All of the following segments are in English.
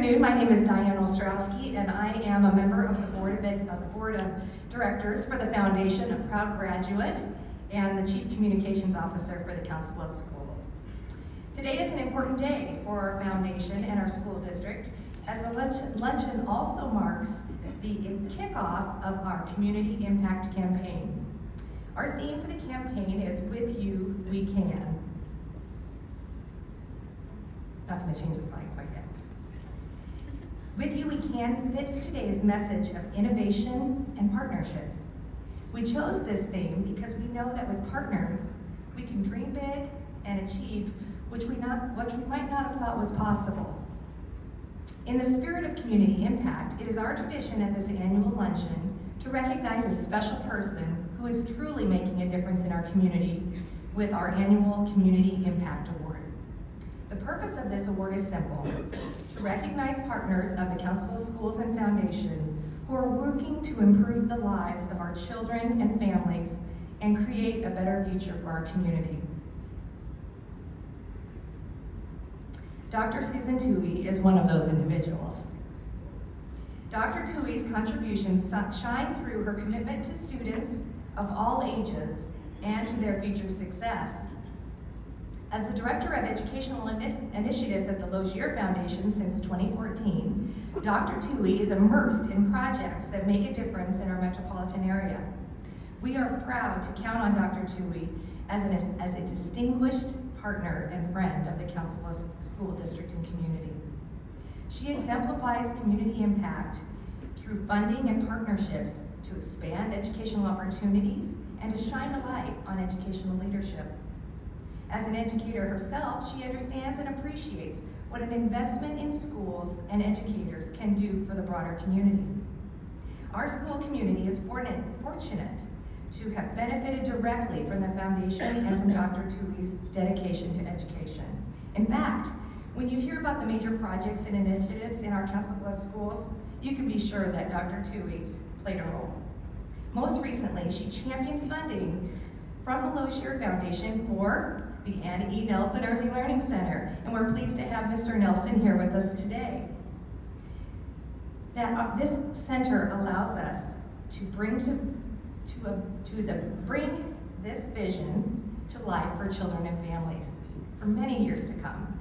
afternoon. My name is Diane Ostrowski, and I am a member of the Board of Directors for the Foundation, a proud graduate, and the Chief Communications Officer for the Council Bluffs Schools. Today is an important day for our foundation and our school district, as the luncheon also marks the kickoff of our Community Impact Campaign. Our theme for the campaign is "With You, We Can." Not going to change the slide quite yet. "With You, We Can" fits today's message of innovation and partnerships. We chose this theme because we know that with partners, we can dream big and achieve which we might not have thought was possible. In the spirit of community impact, it is our tradition at this annual luncheon to recognize a special person who is truly making a difference in our community with our annual Community Impact Award. The purpose of this award is simple: to recognize partners of the Council Bluffs Schools and Foundation who are working to improve the lives of our children and families and create a better future for our community. Dr. Susan Toohey is one of those individuals. Dr. Toohey's contributions shine through her commitment to students of all ages and to their future success. As the Director of Educational Initiatives at the Lozier Foundation since 2014, Dr. Toohey is immersed in projects that make a difference in our metropolitan area. We are proud to count on Dr. Toohey as a distinguished partner and friend of the Council Bluffs School District and community. She exemplifies community impact through funding and partnerships to expand educational opportunities and to shine a light on educational leadership. As an educator herself, she understands and appreciates what an investment in schools and educators can do for the broader community. Our school community is fortunate to have benefited directly from the foundation and from Dr. Toohey's dedication to education. In fact, when you hear about the major projects and initiatives in our Council Bluffs schools, you can be sure that Dr. Toohey played a role. Most recently, she championed funding from the Lozier Foundation for the Anna E. Nelson Early Learning Center, and we're pleased to have Mr. Nelson here with us today. This center allows us to bring this vision to life for children and families for many years to come.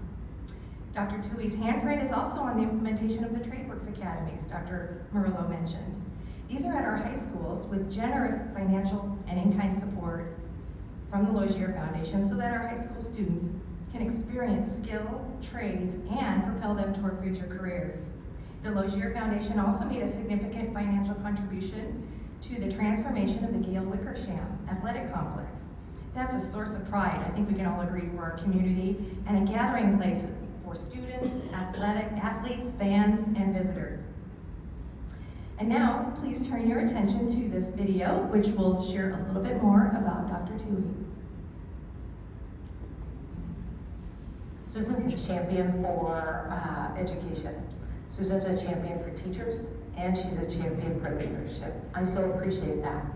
Dr. Toohey's handprint is also on the implementation of the TradeWorks Academies Dr. Murillo mentioned. These are at our high schools with generous financial and in-kind support from the Lozier Foundation so that our high school students can experience skill, trades, and propel them toward future careers. The Lozier Foundation also made a significant financial contribution to the transformation of the Gail Wickersham Athletic Complex. That's a source of pride, I think we can all agree, for our community, and a gathering place for students, athletes, fans, and visitors. And now, please turn your attention to this video, which will share a little bit more about Dr. Toohey. Susan's a champion for education. Susan's a champion for teachers, and she's a champion for leadership. I so appreciate that,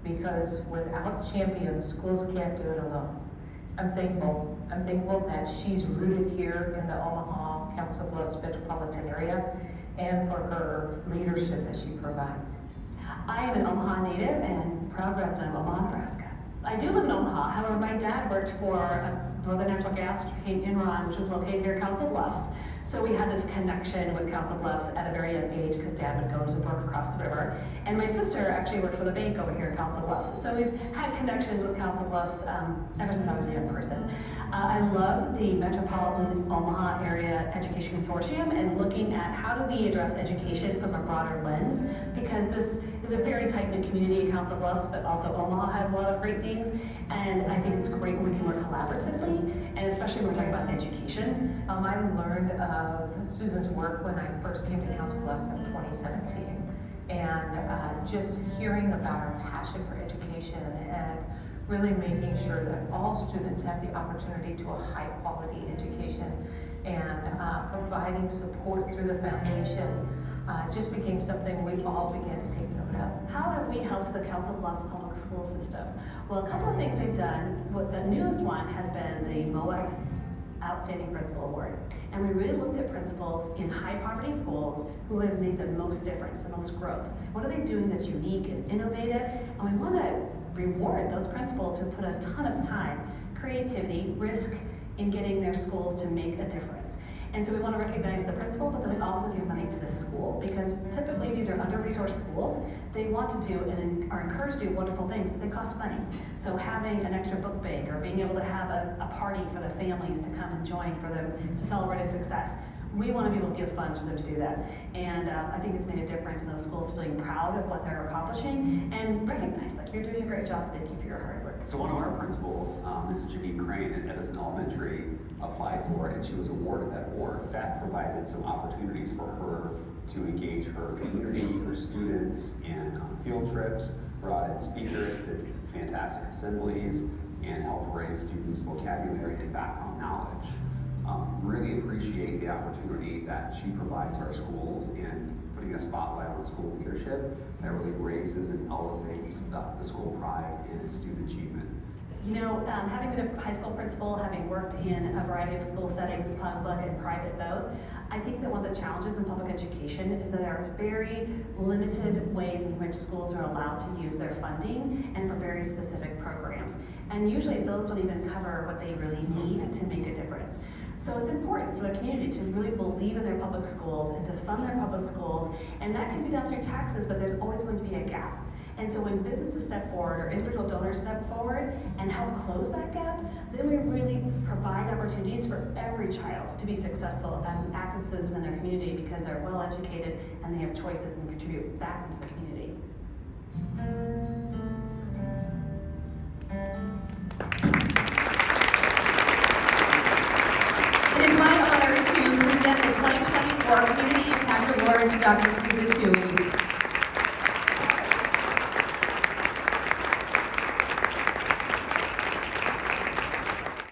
because without champions, schools can't do it alone. I'm thankful that she's rooted here in the Omaha, Council Bluffs metropolitan area, and for her leadership that she provides. I am an Omaha native and proud resident of Omaha, Nebraska. I do live in Omaha, however, my dad worked for Northern Natural Gas, which became Enron, which was located here at Council Bluffs. So we had this connection with Council Bluffs at a very young age because Dad would go to work across the river. And my sister actually worked for the bank over here at Council Bluffs. So we've had connections with Council Bluffs ever since I was a young person. I love the Metropolitan Omaha Area Education Consortium and looking at how do we address education from a broader lens, because this is a very tight-knit community at Council Bluffs, but also Omaha has a lot of great things. And I think it's great when we can work collaboratively, and especially when we're talking about education. I learned of Susan's work when I first came to Council Bluffs in 2017. And just hearing about her passion for education and really making sure that all students have the opportunity to a high quality education and providing support through the foundation just became something we all began to take note of. How have we helped the Council Bluffs public school system? Well, a couple of things we've done. The newest one has been the MOAC Outstanding Principal Award. And we really looked at principals in high poverty schools who have made the most difference, the most growth. What are they doing that's unique and innovative? And we want to reward those principals who put a ton of time, creativity, risk in getting their schools to make a difference. And so we want to recognize the principal, but then we also give money to the school, because typically these are under-resourced schools. They want to do and are encouraged to do wonderful things, but they cost money. So having an extra book bag or being able to have a party for the families to come and join for them to celebrate a success, we want to be able to give funds for them to do that. And I think it's made a difference in those schools feeling proud of what they're accomplishing and recognize, like, you're doing a great job, thank you for your hard work. So one of our principals, Mrs. Janine Crane at Edison Elementary, applied for it and she was awarded that award. That provided some opportunities for her to engage her community, her students in field trips, brought in speakers, did fantastic assemblies, and helped raise students' vocabulary and background knowledge. Really appreciate the opportunity that she provides our schools and putting a spotlight on school leadership that really raises and elevates the school pride and student achievement. You know, having been a high school principal, having worked in a variety of school settings, public and private both, I think that one of the challenges in public education is that there are very limited ways in which schools are allowed to use their funding and for very specific programs. And usually those don't even cover what they really need to make a difference. So it's important for the community to really believe in their public schools and to fund their public schools, and that can be done through taxes, but there's always going to be a gap. And so when businesses step forward or individual donors step forward and help close that gap, then we really provide opportunities for every child to be successful as an active citizen in their community because they're well educated and they have choices and contribute back into the community. It is my honor to present the 2024 Community Impact Award to Dr. Susan Toohey.